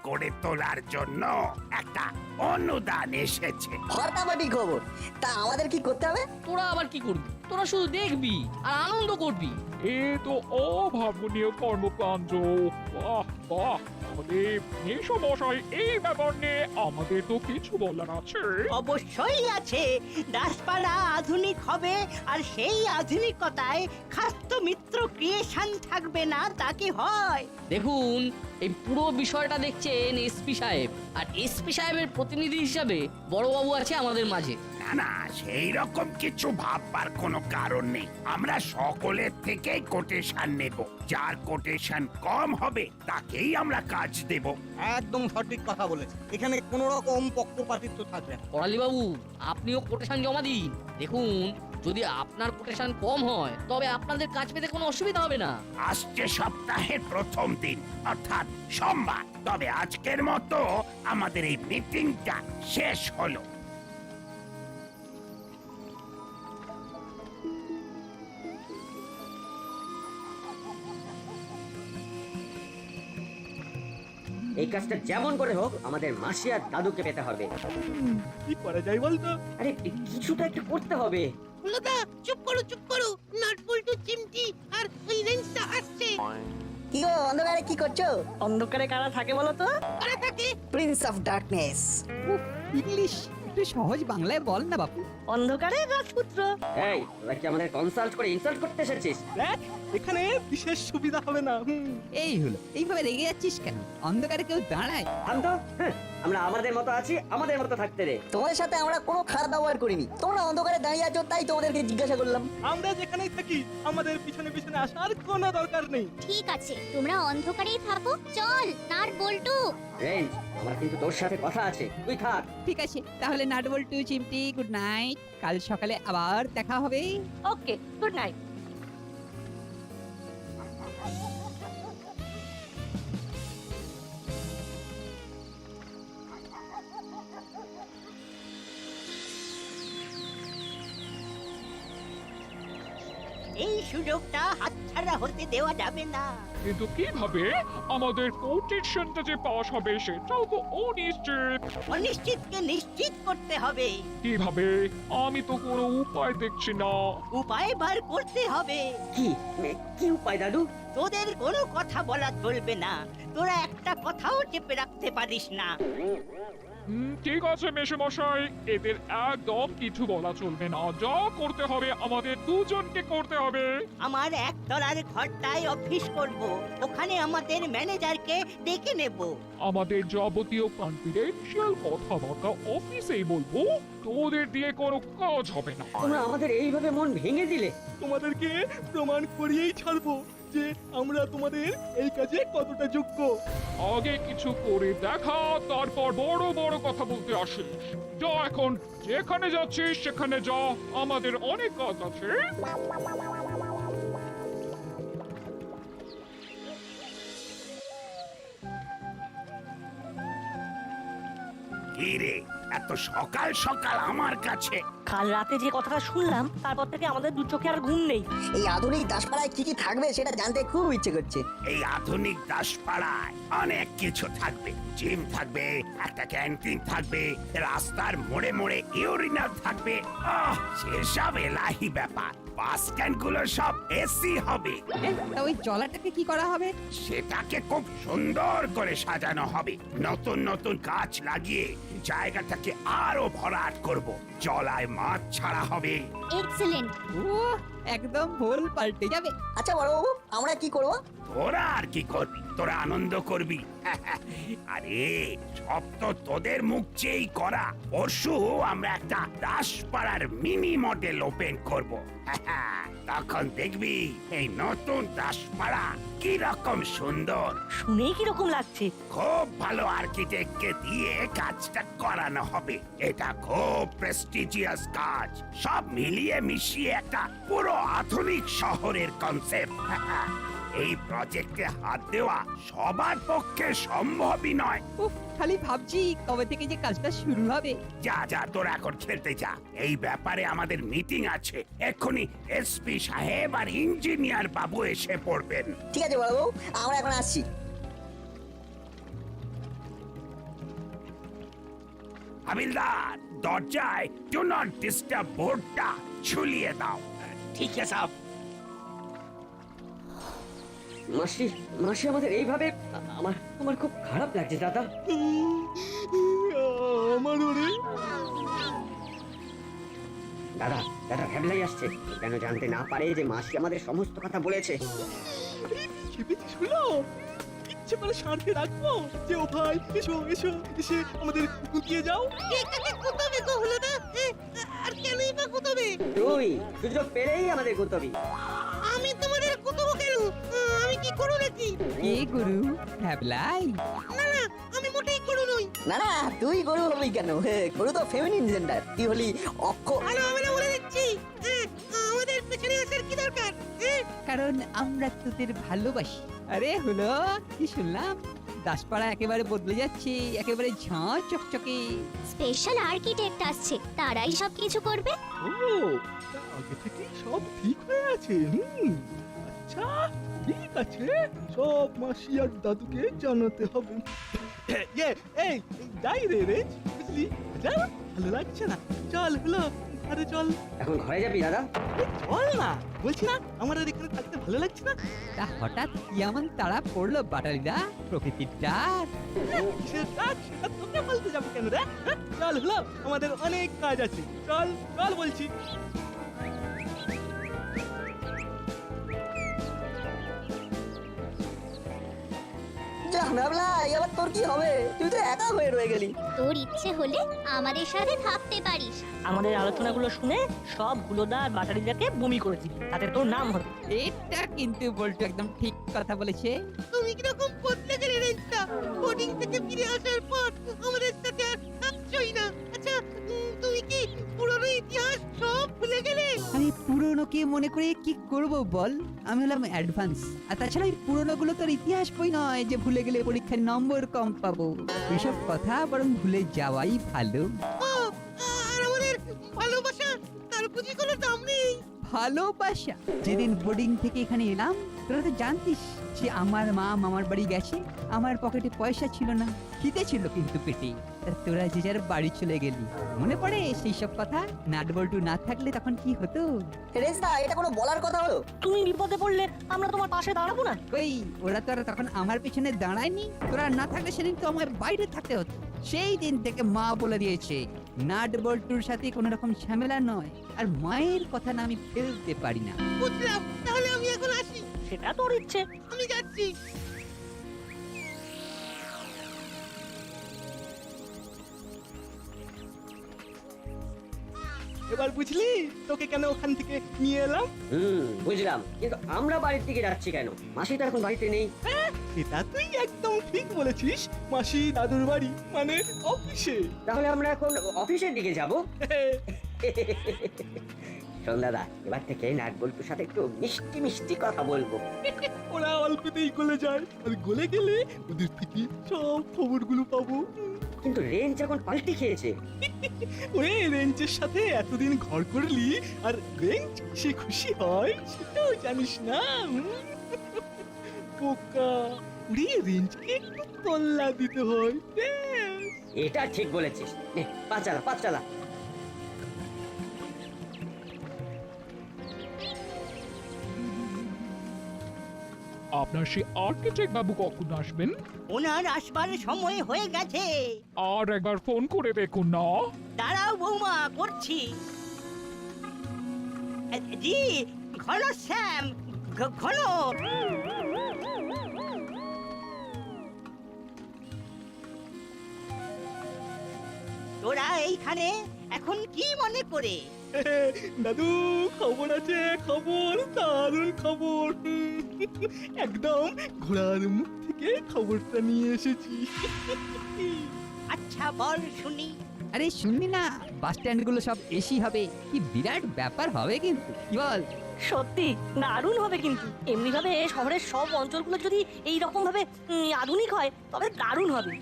গড়ে তোলার জন্য একটা অনুদান এসেছে। ফাটাফাটি খবর। তা আমাদের কি করতে হবে? তোরা আবার কি করবি? তোরা শুধু দেখবি আর আনন্দ করবি। এ তো অভাবনীয় কর্মকাণ্ড। বাহ বাহ, আমাদের মেসমশাই এই ব্যাপার নিয়ে আমাদের তো কিছু বলার আছে। অবশ্যই আছে। দাসপাড়া আধুনিক হবে, আর সেই আধুনিকতায় খাস্ত মিত্র ক্রিয়েশন থাকবে না, তা কি হয়? দেখুন, এই পুরো বিষয়টা দেখছেন এসপি সাহেব, আর এসপি সাহেবের প্রতিনিধি হিসাবে বড়বাবু আছে আমাদের মাঝে। না না, সেই রকম কিছু ভাববার কোনো কারণ নেই। আমরা সকলের থেকেই কোটেশন নেব। যার কোটেশন কম হবে তাকেই আমরা কাজ দেব। একদম সঠিক কথা বলেছে। এখানে কোনো রকম পক্ষপাতিত্ব থাকবে না। করালিবাবু, আপনিও কোটেশন জমা দিন। দেখুন, যদি আপনার কোটেশন কম হয় তবে আপনাদের কাজ পেতে কোনো অসুবিধা হবে না। আসছে সপ্তাহের প্রথম দিন, অর্থাৎ সোমবার। তবে আজকের মতো আমাদের এই মিটিংটা শেষ হলো। এই কাজটা যেমন করে হোক আমাদের মাসি আর দাদুকে পেতে হবে। কি করা যায় বলতো? আরে কিছুটা একটু করতে হবে। হলোদা, চুপ করো চুপ করো। নাটবল্টু, চিমটি আর ওই রেঞ্জটা আসছে। কি গো, অন্ধকারে কি করছো? অন্ধকারে কারা থাকে বলো তো? কারা থাকে? Prince of darkness. ইংলিশ একটু সহজ বাংলায় বল না বাপু। অন্ধকারের রাজপুত্র। এই তোরা কি আমাদের কনসাল্ট করে ইনসাল্ট করতে এসেছিস? দেখ, এখানে বিশেষ সুবিধা হবে না। এই হলো, এইভাবে রেগে যাচ্ছিস কেন? অন্ধকারে কেউ দাঁড়ায়? থাম তো। আমরা আমাদের মতো আছি, আমাদের মতো থাকতে দে। তোমাদের সাথে আমরা কোনো খারাপ ব্যবহার করিনি। তোমরা অন্ধকারে দাঁড়িয়ে আছো তাই তোমাদেরকে জিজ্ঞাসা করলাম। আমরা যেখানেই থাকি আমাদের পিছনে পিছনে আসার কোনো দরকার নেই। ঠিক আছে, তোমরা অন্ধকারেই থাকো। চল নাট বল্টু। রেঞ্জ, আমার কিন্তু তোর সাথে কথা আছে, তুই থাক। ঠিক আছে, তাহলে নাটবল্টু, চিমটি, গুড নাইট। কাল সকালে আবার দেখা হবে। ওকে, গুড নাইট। এই সুযোগটা হাতছাড়া হতে দেওয়া যাবে না। কিন্তু কিভাবে আমাদের কোটেশনটা যে পাস হবে সেটাও তো অনিশ্চিত। অনিশ্চিতকে নিশ্চিত করতে হবে। কিভাবে? আমি তো কোনো উপায় দেখছি না। উপায় বার করতে হবে। কি উপায় দাদু? তোদের কোনো কথা বলা চলবে না। তোরা একটা কথাও চেপে রাখতে পারিস না। ঠিক আছে মেসমশাই, এদের একদম কিছু বলা চলবে না। যা করতে হবে আমাদের দুজনকে করতে হবে। আমার একতলার ঘরটায় অফিস করব। ওখানে আমাদের ম্যানেজারকে ডেকে নেব। আমাদের যাবতীয় কনফিডেন্সিয়াল কথাবার্তা অফিসেই বলবো। তোদের দিয়ে কোনো কাজ হবে না। তোমরা আমাদের এইভাবে মন ভেঙে দিলে। তোমাদেরকে প্রমাণ করিয়েই ছাড়বো যে আমরা তোমাদের এই কাজে কতটা যোগ্য। আগে কিছু করে দেখা, তারপর বড় বড় কথা বলতে আসিস। যা, এখন যেখানে যাচ্ছিস সেখানে যা, আমাদের অনেক কাজ আছে। কি রে, এত সকাল সকাল আমার কাছে? কাল রাতে যে কথাটা শুনলাম তারপর থেকে আমাদের দু চোখে আর ঘুম নেই। এই আধুনিক দাসপাড়ায় কি কি থাকবে সেটা জানতে খুব ইচ্ছে করছে। এই আধুনিক দাসপাড়ায় অনেক কিছু থাকবে। জিম থাকবে, একটা ক্যান্টিন থাকবে, রাস্তার মোড়ে মোড়ে ইউরিনাল থাকবে। সেসব এলাহি ব্যাপার। বাস স্ট্যান্ড গুলো সব এসি হবে। তা ওই জলাটাকে কি করা হবে? সেটাকে খুব সুন্দর করে সাজানো হবে। নতুন নতুন গাছ লাগিয়ে জায়গাটাকে আরো ভরাট করব। জলায় মাছ ছাড়া হবে। এক্সেলেন্ট। ও, একদম ভুল পাল্টে যাবে। আচ্ছা বড়বাবু, আমরা কি করব? তোরা আর কি করবি? তোরা আনন্দ করবি। আরে সব তো তোদের মুখ চেয়েই করা। পরশু আমরা একটা দাসপাড়ার মিনি মডেল ওপেন করব। তখন দেখবি এই নতুন দাসপাড়া কি রকম সুন্দর। শুনেই কিরকম লাগছে? খুব ভালো আর্কিটেক্টকে দিয়ে কাজটা করানো হবে। এটা খুব প্রেস্টিজিয়াস কাজ। সব মিলিয়ে মিশিয়ে একটা পুরো আধুনিক শহরের কনসেপ্ট। এই প্রজেক্টে হাত দেওয়া সবার পক্ষে সম্ভবই নয়। উফ, খালি ভাবছি কবে থেকে যে কাজটা শুরু হবে। যা যা, তোরা এখন খেলতে যা। এই ব্যাপারে আমাদের মিটিং আছে। এক্ষুনি এসপি সাহেব আর ইঞ্জিনিয়ার বাবু এসে পড়বেন। ঠিক আছে বড়বাবু, আমরা এখন আসছি। হাবিলদার দরজায় ডু নট ডিস্টার্ব বোর্ডটা ঝুলিয়ে দাও। ঠিক আছে সাহেব। মাসি মাসি আমাদের এইভাবে আমার আমার খুব খারাপ লাগছে দাদা। আমার ওরে দাদা দাদা ভ্যাবলাই আসছে, কেন জানতে না পারে যে মাসি আমাদের সমস্ত কথা বলেছে। খেপেছি শুনো, ইচ্ছে করে সারতে রাখবো যে ও ভাই এসো এসো এসে আমাদের গুটিয়ে যাও। এটাকে কোথাবে গো হলো না আর কেনই বা কোথাবে? তুই সুযোগ পেলেই আমাদের গুতবি। আমি তোমাদের কোথাও কেন? আমি কি করো নাকি? কে গুরু হ্যাবলাই? না না, আমি মোটেই করো নই। না না, তুই গরু হবি কেন? গরু তো ফেমিনিন জেন্ডার, তুই হলি অক্ষ। ভালো হবে না বলে দিচ্ছি। আমাদের পেছনে আসার কি দরকার? কারণ আমরা তোদের ভালোবাসি। আরে হলো কি শুনলাম, দাসপাড়া একেবারে বদলে যাচ্ছে, একেবারে ঝাঁ চকচকে। স্পেশাল আর্কিটেক্ট আসছে, তারাই সব কিছু করবে। ও তা আগে থেকেই সব ঠিক হয়ে আছে। আচ্ছা ঠিক আছে, সব মাসি আর দাদুকে জানাতে হবে। এই এই যাই রে রে, বুঝলি যা, ভালো লাগছে না, চল হলো আরে চল। এখন ঘরে যাবি দাদা? চল না, বলছি না আমার আর এখানে থাকতে ভালো লাগছে না। তা হঠাৎ কেমন তারা পড়লো বাটালিদা প্রকৃতির ডাক? সেটা সেটা তোকে বলতে যাবো কেন রে? চল হলো, আমাদের অনেক কাজ আছে, চল চল বলছি। যা ভাবলাই, এবার তোর কি হবে? তুই তো একা হয়ে রয়ে গেলি। তোর ইচ্ছে হলে আমাদের সাথে থাকতে পারিস। আমাদের আলোচনাগুলো শুনে সব গুলোদা আর বাটারিদাকে বমি করে দিবি, তাতে তোর নাম হবে। এটা কিন্তু বলতো একদম ঠিক কথা বলেছে। তুমি কিরকম বদলে গেলে রেঞ্জটা? বোর্ডিং থেকে ফিরে আসার পর আমাদের সাথে আর থাকছই না। আচ্ছা তুমি কি পুরনো ইতিহাস সব ভুলে গেলে? আমি পুরনোকে মনে করে কি করব বল? আমি হলাম অ্যাডভান্স। আর তাছাড়া এই পুরনোগুলো তোর ইতিহাস বই নয় যে ভুলে গেলে পরীক্ষায় নম্বর কম পাবো। এসব কথা বরং ভুলে যাওয়াই ভালো। ও, আর আমাদের ভালোবাসা, তার বুঝি কোনো দাম নেই? ভালোবাসা? যেদিন বোর্ডিং থেকে এখানে এলাম তোরা তো জানতিস যে আমার মা মামার বাড়ি গেছে, আমার পকেটে পয়সা ছিল না, খিদে ছিল কিন্তু পেটে। তা তোরা যে যার বাড়ি চলে গেলি, মনে পড়ে সেই সব কথা? নাট বল্টু না থাকলে তখন কি হতো? রেজদা, এটা কোনো বলার কথা হলো? তুমি বিপদে পড়লে আমরা তোমার পাশে দাঁড়াবো না? কই, ওরা তো আর তখন আমার পেছনে দাঁড়ায়নি। তোরা না থাকলে সেদিন তো আমার বাইরে থাকতে হতো। সেই দিন থেকে মা বলে দিয়েছে নাট বল্টুর সাথে কোনো রকম ঝামেলা নয়, আর মায়ের কথা না আমি ফেলতে পারি না। বুঝলাম, তাহলে আমি এখন আসি। সেটা তোর ইচ্ছে। আমি যাচ্ছি। এবার বুঝলি তোকে কেন ওখান থেকে নিয়ে এলাম? বুঝলাম, কিন্তু আমরা বাড়ির দিকে যাচ্ছি কেন? মাসি তো এখন বাড়িতে নেই। এটা তুই একদম ঠিক বলেছিস, মাসি দাদুর বাড়ি মানে অফিসে। তাহলে আমরা এখন অফিসের দিকে যাব। শোন দাদা, এবার থেকে নাট বল্টুর সাথে একটু মিষ্টি মিষ্টি কথা বলবো। ওরা অল্পতেই গলে যায়, আর গলে গেলে ওদের থেকে সব খবরগুলো পাবো। কিন্তু রেঞ্জ এখন পাল্টি খেয়েছে। ওরে রেঞ্জের সাথে এতদিন ঘর করলি, আর রেঞ্জ সে খুশি হয় সেটাও জানিস না? পোকা, ওরে রেঞ্জকে একটু তল্লা দিতে হয়। এটা ঠিক বলেছিস। নে, পা চালা পা চালা। আপনার সেই আর্কিটেক্ট বাবু কখন আসবেন? ওনার আসবার সময় হয়ে গেছে। আর একবার ফোন করে দেখুন না। দাঁড়াও বৌমা, করছি। জি, ঘন শ্যাম, ঘন। তোরা এইখানে এখন কি মনে করে? দাদু, খবর আছে, খবর, দারুণ খবর। একদম ঘোড়ার মুখ থেকে খবরটা নিয়ে এসেছি। আচ্ছা বল শুনি। আরে শুনবি না, বাস স্ট্যান্ড গুলো সব এসি হবে, কি বিরাট ব্যাপার হবে কিন্তু, কি বল? সত্যি দারুণ হবে, কিন্তু এমনি ভাবে শহরের সব অঞ্চলগুলো যদি এই রকম ভাবে আধুনিক হয় তবে দারুণ হবে।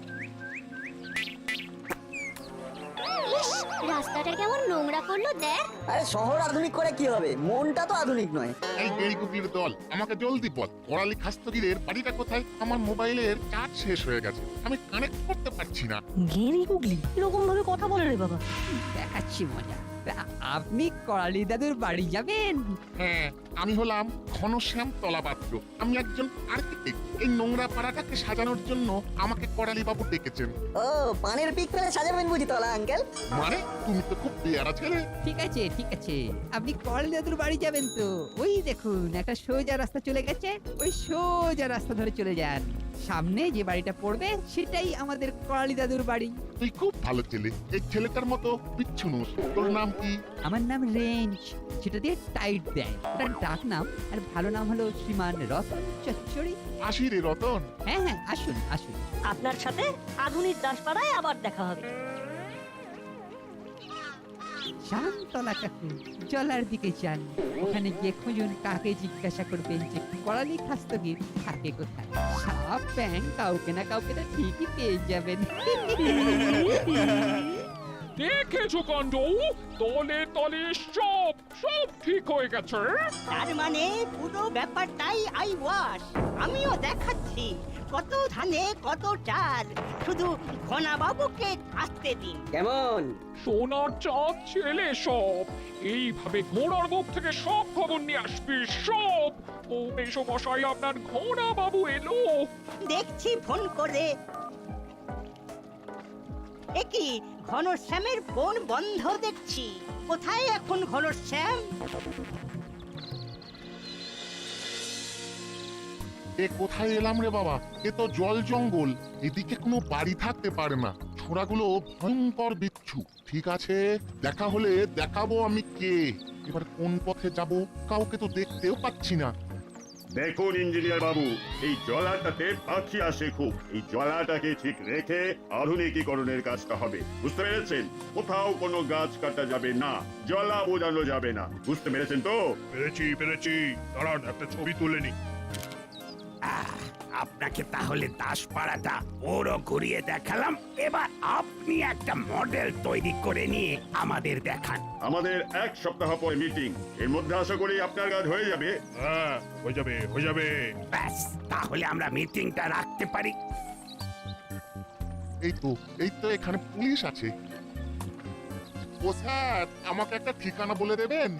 ইস, রাস্তাটা কেমন নোংরা করলো দেখ। আরে শহর আধুনিক করে কি হবে? মনটা তো আধুনিক নয়। এই গেড়ি গুগলির দল, আমাকে জলদি বল, করালি খাস্তগিরের বাড়িটা কোথায়? আমার মোবাইলের চার্জ শেষ হয়ে গেছে, আমি কানেক্ট করতে পারছি না। গেরি গুগলি এরকম ভাবে কথা বলে রে বাবা। দেখাচ্ছি মজা। আপনি করালি দাদুর বাড়ি যাবেন? হ্যাঁ, আমি হলাম ঘনশ্যাম তলাপাত্র। আমি একজন আর্কিটেক্ট। এই নোংরা পাড়াটাকে সাজানোর জন্য আমাকে করালি বাবু ডেকেছেন। ও পানের পিক করে সাজাবেন বুঝি তলা আঙ্কেল? মানে তুমি তো খুব পেয়ারা ছেলে। ঠিক আছে ঠিক আছে, আপনি করালি দাদুর বাড়ি যাবেন তো ওই দেখুন একটা সোজা রাস্তা চলে গেছে, ওই সোজা রাস্তা ধরে চলে যান। সামনে যে বাড়িটা পড়বে সেটাই আমাদের করালি দাদুর বাড়ি। তুই খুব ভালো ছেলে, এই ছেলেটার মতো বিচ্ছু নোস। তোর নাম কি? আমার নাম রেঞ্জ, সেটা দিয়ে টাইট দেয়, ওটার ডাক নাম। আর ভালো নাম হলো শ্রীমান রতন চচ্চড়ি। আসি রে রতন। হ্যাঁ হ্যাঁ, আসুন আসুন। আপনার সাথে আধুনিক দাসপাড়ায় আবার দেখা হবে। শান্তলা কাকু, জলার দিকে যান, ওখানে গিয়ে খুঁজুন কাকে জিজ্ঞাসা করবেন যে করালি খাস্তগির থাকে কোথায়। সাপ ব্যাং কাউকে না কাউকে তো ঠিকই পেয়ে যাবেন। দেখেছো কাণ্ড, তলে তলে সব সব ঠিক হয়ে গেছে। তার মানে পুরো ব্যাপারটাই আই ওয়াশ। আমিও দেখাচ্ছি কত ধানে কত চাল, শুধু ঘনা বাবুকে আসতে দিন। কেমন? সোনার চাঁদ ছেলে সব। এইভাবে ঘোড়ার মুখ থেকে সব খবর নিয়ে আসবি সব। ও মেশমশাই, আপনার ঘোড়া বাবু এলো। দেখছি ফোন করে। একই ঘনশ্যামের ফোন বন্ধ দেখছি। কোথায় এখন ঘনশ্যাম? এ কোথায় এলাম রে বাবা? এ তো জল জঙ্গল, এদিকে কোনো বাড়ি থাকতে পারে না। ছোড়াগুলো ভয়ঙ্কর বিচ্ছু। ঠিক আছে, দেখা হলে দেখাবো আমি কে। এবার কোন পথে যাব কাউকে তো দেখতেও পাচ্ছি না। দেখুন ইঞ্জিনিয়ার বাবু, এই জলাটাতে পাখি আসে খুব। এই জলাটাকে ঠিক রেখে আধুনিকীকরণের কাজটা হবে, বুঝতে পেরেছেন? কোথাও কোনো গাছ কাটা যাবে না, জলা বোঝানো যাবে না, বুঝতে পেরেছেন তো? পেরেছি। দাঁড়ান একটা ছবি তুলে নি। আপনাকে তাহলে দাসপাড়াটা পুরো ঘুরিয়ে দেখালাম। এবার আপনি একটা মডেল তৈরি করে নিয়ে আমাদের দেখান। আমাদের 1 সপ্তাহ পরে মিটিং, এর মধ্যে আশা করি আপনার কাজ হয়ে যাবে। হ্যাঁ, হয়ে যাবে। ব্যাস, তাহলে আমরা মিটিংটা রাখতে পারি। এই তো এখানে পুলিশ আছে। ও স্যার, আমাকে একটা ঠিকানা বলে দেবেন?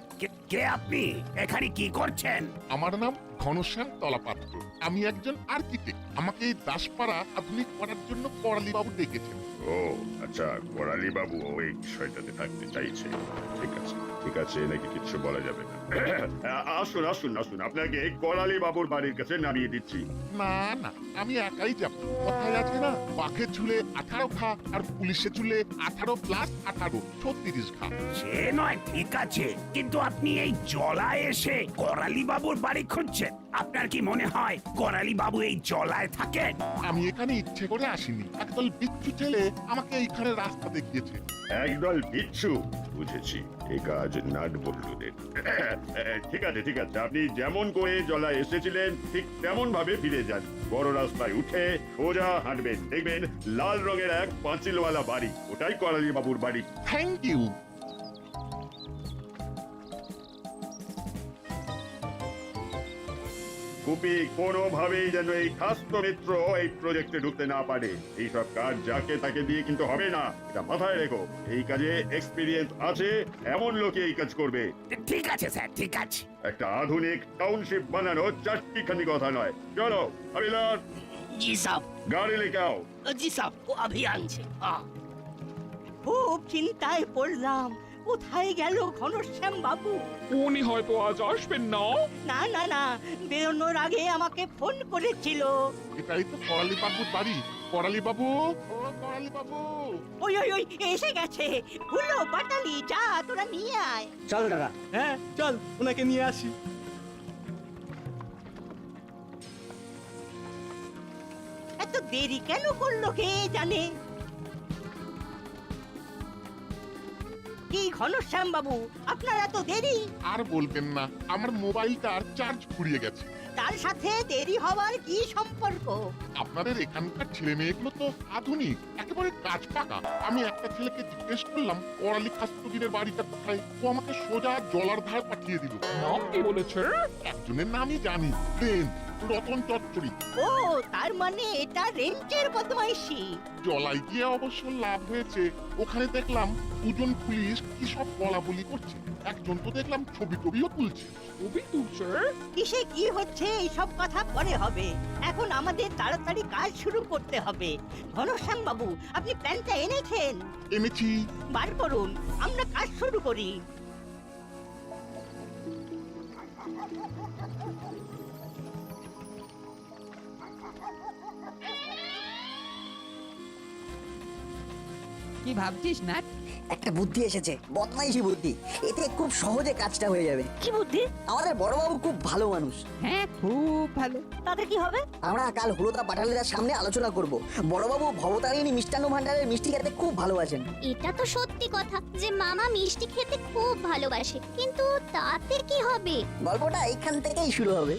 কে আপনি? এখানে কি করছেন? আমার নাম ঘনশ্যাম তলাপাত্র। আমি একজন আর্কিটেক্ট। আমাকে এই দাসপাড়া আধুনিক করার জন্য করালি বাবু ডেকেছেন। ও আচ্ছা, করালি বাবু ওই বিষয়টাতে থাকতে চাইছে। ঠিক আছে, নাকি কিছু বলা যাবে না। আসুন আসুন আসুন, আপনাকে করালি বাবুর বাড়ির কাছে নামিয়ে দিচ্ছি। না না, আমি একাই যাব। কথায় আছে না, বাঘের ঝুলে 18 খা আর পুলিশের ঝুলে 18 + 18 36 খা। সে নয়, ঠিক আছে, কিন্তু আপনি এই জলায় এসে করালি বাবুর বাড়ি খুঁজছেন। আপনার কি মনে হয় করালি বাবু এই জলায় থাকেন? আমি এখানে ইচ্ছে করে আসিনি, একদল বিচ্ছু ছেলে আমাকে এইখানে রাস্তা দেখিয়েছে। একদল বিচ্ছু? বুঝেছি, এই কাজ নাট বল্লুদের। ঠিক আছে, আপনি যেমন করে জলা এসেছিলেন ঠিক তেমন ভাবে ফিরে যান। বড় রাস্তায় উঠে সোজা হাঁটবেন, দেখবেন লাল রঙের এক পাঁচিলওয়ালা বাড়ি, ওটাই করালি বাবুর বাড়ি। Thank you. গুপি কোনোভাবেই যেন এই খাস্ত মিত্র এই প্রজেক্টে ঢুকতে না পারে। এইসব কাজ যাকে তাকে দিয়ে কিন্তু হবে না, এটা মাথায় রেখো। এই কাজে এক্সপিরিয়েন্স আছে এমন লোকে এই কাজ করবে। ঠিক আছে স্যার, ঠিক আছে। একটা আধুনিক টাউনশিপ বানানো 4টিখানি কথা নয়। চলো হরিলাল, জি সাহেব। গাড়ি লেকে আও। জি সাহেব, ও अभी আনছে। খুব চিন্তায় পড়লাম, কোথায় গেল ঘনশ্যাম বাবু? উনি হয়তো আজ আসবেন না। না, বেরোনোর আগে আমাকে ফোন করেছিল। এটাই তো করালি বাবুর বাড়ি। করালি বাবু, ও করালি বাবু। ওই এসে গেছে। হুলো পাটালি, যা তোরা নিয়ে আয়। চল দাদা। হ্যাঁ চল, ওনাকে নিয়ে আসি। এত দেরি কেন করলো কে জানে? কি ঘনশ্যাম বাবু, আপনার এত দেরি? আর বলবেন না, আমার মোবাইলটার চার্জ ফুরিয়ে গেছে। তার সাথে দেরি হওয়ার কি সম্পর্ক? আপনাদের এখানকার ছেলে মেয়েগুলো তো আধুনিক, একেবারে কাজ পাকা। আমি একটা ছেলেকে জিজ্ঞেস করলাম করালি খাস্তগিরের বাড়িটা কোথায়, ও আমাকে সোজা জলার ধার পাঠিয়ে দিল। নাম কি বলেছে? একজনের নামই জানি, প্রেম, রতন চচ্চড়ি। ও, তার মানে এটা রেঞ্চের বদমাইশি। জলায় গিয়ে অবশ্য লাভ হয়েছে। ওখানে দেখলাম দুজন পুলিশ কি সব বলা বলি করছে, একজন তো দেখলাম ছবি টবিও তুলছে। ছবি তুলছে? কিসে কি হচ্ছে এইসব কথা পরে হবে, এখন আমাদের তাড়াতাড়ি কাজ শুরু করতে হবে। ঘনশ্যাম বাবু, আপনি প্ল্যানটা এনেছেন? এনেছি। বার করুন, আমরা কাজ শুরু করি। কি ভাবছিস না? একটা বুদ্ধি এসেছে, বদমাইশি বুদ্ধি। এতে খুব সহজে কাজটা হয়ে যাবে। কি বুদ্ধি? আমাদের বড়বাবু খুব ভালো মানুষ। হ্যাঁ, খুব ভালো। তাতে কি হবে? আমরা কাল হুলোদা পাঠালের সামনে আলোচনা করব। বড়বাবু ভবতারিণী মিষ্টান্ন ভান্ডারের মিষ্টি খেতে খুব ভালোবাসেন। এটা তো সত্যি কথা যে মামা মিষ্টি খেতে খুব ভালোবাসে, কিন্তু তাতে কি হবে? গল্পটা এইখান থেকেই শুরু হবে।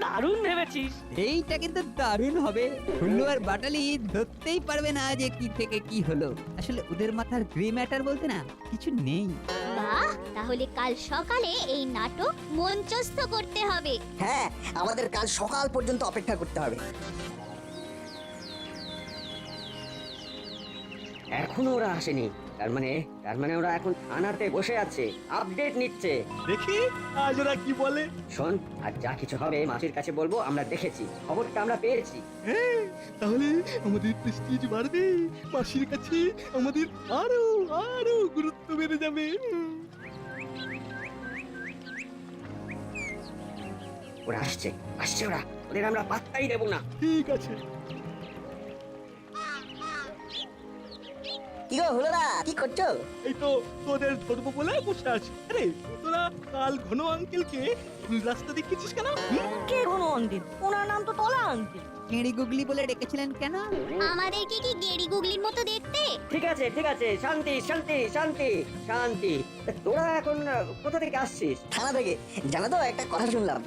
দারুণ ভেবেছিস। এইটা কিন্তু দারুণ হবে। হুল্লু আর বাটালি ধরতেই পারবে না যে কি থেকে কি হলো। আসলে ওদের মাথার গ্রে ম্যাটার বলতে না কিছু নেই। বাহ, তাহলে কাল সকালে এই নাটক মঞ্চস্থ করতে হবে। হ্যাঁ, আমাদের কাল সকাল পর্যন্ত অপেক্ষা করতে হবে। এখনো ওরা আসেনি, তার মানে ওরা এখন থানাতে বসে আছে, আপডেট নিচ্ছে। দেখি আজ ওরা কি বলে। শোন, আর যা কিছু হবে মাসির কাছে বলবো আমরা দেখেছি, খবরটা আমরা পেয়েছি। হ্যাঁ, তাহলে আমাদের প্রেস্টিজ বাড়বে, মাসির কাছে আমাদের আরো আরো গুরুত্ব বেড়ে যাবে। ওরা আসছে ওরা, ওদের আমরা পাত্তাই দেবো না। ঠিক আছে। কি গো হুলোদা, কি করছো? এই তো তোদের ধরবো বলে বসে আছি। আরে তোরা কাল ঘন আঙ্কেলকে ভুল রাস্তা দেখিয়েছিস কেন? কে ঘন আঙ্কেল? ওনার নাম তো তলা আঙ্কেল। কেড়ি গুগলি বলে ডেকেছিলেন কেন? আমাদেরকে কি গেড়ি গুগলির মতো দেখতে? ঠিক আছে, শান্তি শান্তি শান্তি শান্তি। তোরা এখন কোথা থেকে আসছিস? থানা থেকে। জানো তো, একটা কথা শুনলাম।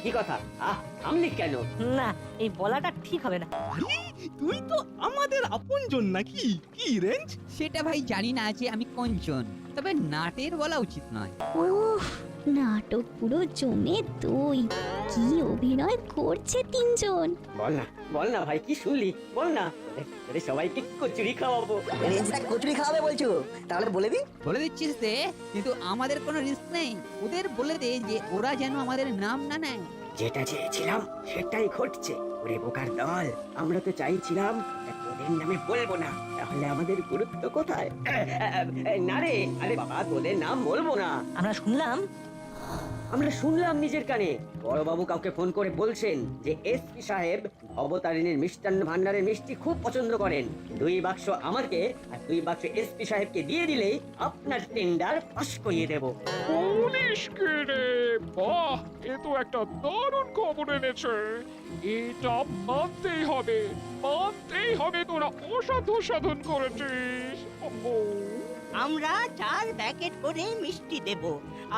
কি কথা? আমলি কেন? না, এই বলাটা ঠিক হবে না। তুই তো আমাদের আপনজন নাকি? কি রেঞ্জ? সেটা ভাই জানি না যে আমি কোনজন, তবে নাটের বলা উচিত নয়। উফ, নাটক পুরো জমে দই। কি অভিনয় করছে তিনজন। বল না ভাই, কি শুনলি? বল না, তোদের সবাইকে কচুরি খাওয়াবো। রেঞ্জটা কচুরি খাওয়াবে বলছো? তাহলে বলে দি। বলে দিচ্ছিস দে, কিন্তু আমাদের কোনো রিস্ক নেই। ওদের বলে দে যে ওরা যেন আমাদের নাম না নেয়। যেটা চেয়েছিলাম সেটাই ঘটছে। ওরে বোকার দল, আমরা তো চাইছিলাম তোদের নামে বলবো না, তাহলে আমাদের গুরুত্ব কোথায়? না রে, আরে বাবা, তোদের নাম বলবো না। আমরা শুনলাম নিজের কানে বড়বাবু কাউকে ফোন করে বলছেন যে এসপি সাহেব ভবতারিণীর মিষ্টান্ন ভান্ডারের মিষ্টি খুব পছন্দ করেন। 2 বাক্স আমাকে আর 2 বাক্স এসপি সাহেবকে দিয়ে দিলেই আপনার টেন্ডার পাস করিয়ে দেব। পুলিশকে রে, বাহ, এ তো একটা দারুণ খবর এনেছে। এটা মানতেই হবে তোরা অসাধ্য সাধন করেছিস। আমরা 4 প্যাকেট করে মিষ্টি দেব,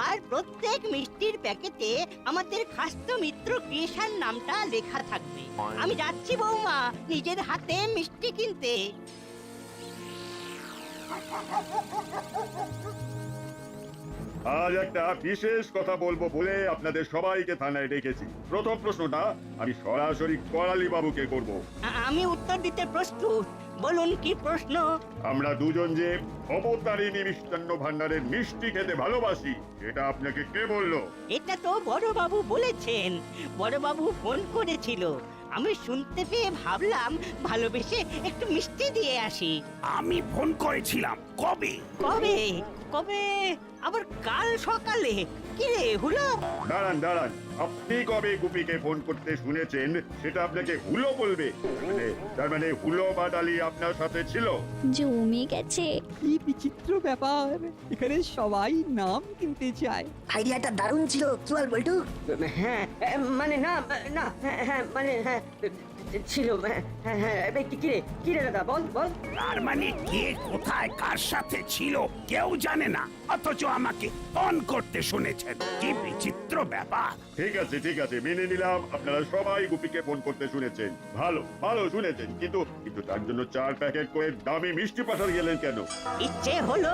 আর প্রত্যেক মিষ্টির প্যাকেটে আমাদের খাস্ত মিত্র ক্রিয়েশন নামটা লেখা থাকবে। আমি যাচ্ছি বৌমা, নিজের হাতে মিষ্টি কিনতে। আজ একটা বিশেষ কথা বলবো বলে আপনাদের সবাইকে থানায় ডেকেছি। প্রথম প্রশ্নটা আমি সরাসরি করালি বাবুকে করব। আমি উত্তর দিতে প্রস্তুত, বলুন কি প্রশ্ন? আমরা দুজন যে ভবতারিণী মিষ্টান্ন ভান্ডারের মিষ্টি খেতে ভালোবাসি, এটা আপনাকে কে বললো? এটা তো বড়বাবু বলেছেন। বড়বাবু ফোন করেছিল, আমি শুনতে পেয়ে ভাবলাম ভালোবেসে একটু মিষ্টি দিয়ে আসি। আমি ফোন করেছিলাম। কবে? কবে? আবার কাল সকালে। কি রে হুলো? দাঁড়ান, আপনি কবে গুপিকে ফোন করতে শুনেছেন সেটা আপনাকে হুলো বলবে? তার মানে হুলো বাটালি আপনার সাথে ছিল? জমে গেছে। কি বিচিত্র ব্যাপার, এখানে সবাই নাম কিনতে চায়। আইডিয়াটা দারুণ ছিল। কি বল বল্টু? হ্যাঁ, মানে না, হ্যাঁ, মানে হ্যাঁ, ছিল। হ্যাঁ হ্যাঁ কি রে দাদা, বল বল। তার মানে কে কোথায় কার সাথে ছিল কেউ জানে না, অথচ আমাকে ফোন করতে শুনেছেন। কি বিচিত্র ব্যাপার। ঠিক আছে মেনে নিলাম আপনারা সবাই গুপিকে ফোন করতে শুনেছেন। ভালো ভালো শুনেছেন, কিন্তু তার জন্য 4 প্যাকেট করে দামি মিষ্টি পাঠাতে গেলেন কেন? ইচ্ছে হলো।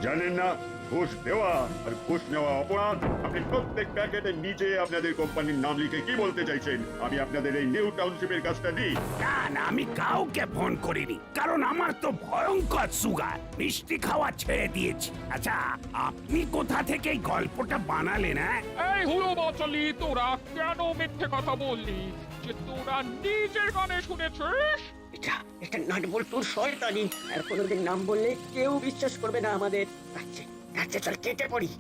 জানেন না ঘুষ দেওয়া আর ঘুষ নেওয়া অপরাধ? আপনি প্রত্যেক প্যাকেটের নিচে আপনাদের কোম্পানির নাম লিখে কি বলতে চাইছেন? আমি আপনাদের এই নিউ টাউনশিপের কাজটা দিই? না আমি কাউকে ফোন করিনি, কারণ আমার তো ভয়ঙ্কর সুগার, মিষ্টি খাওয়া ছেড়ে দিয়েছি। আচ্ছা আপনি কোথা থেকে এই গল্পটা বানালেন? হ্যাঁ এই হলো বাচালি, তোরা কেন মিথ্যে কথা বললি যে তোরা নিজের কানে শুনেছিস? এটা নাটবল্টুর শয়তানি। আর কোনোদিন নাম বললে কেউ বিশ্বাস করবে না আমাদের। আচ্ছা চল কেটে পড়ি।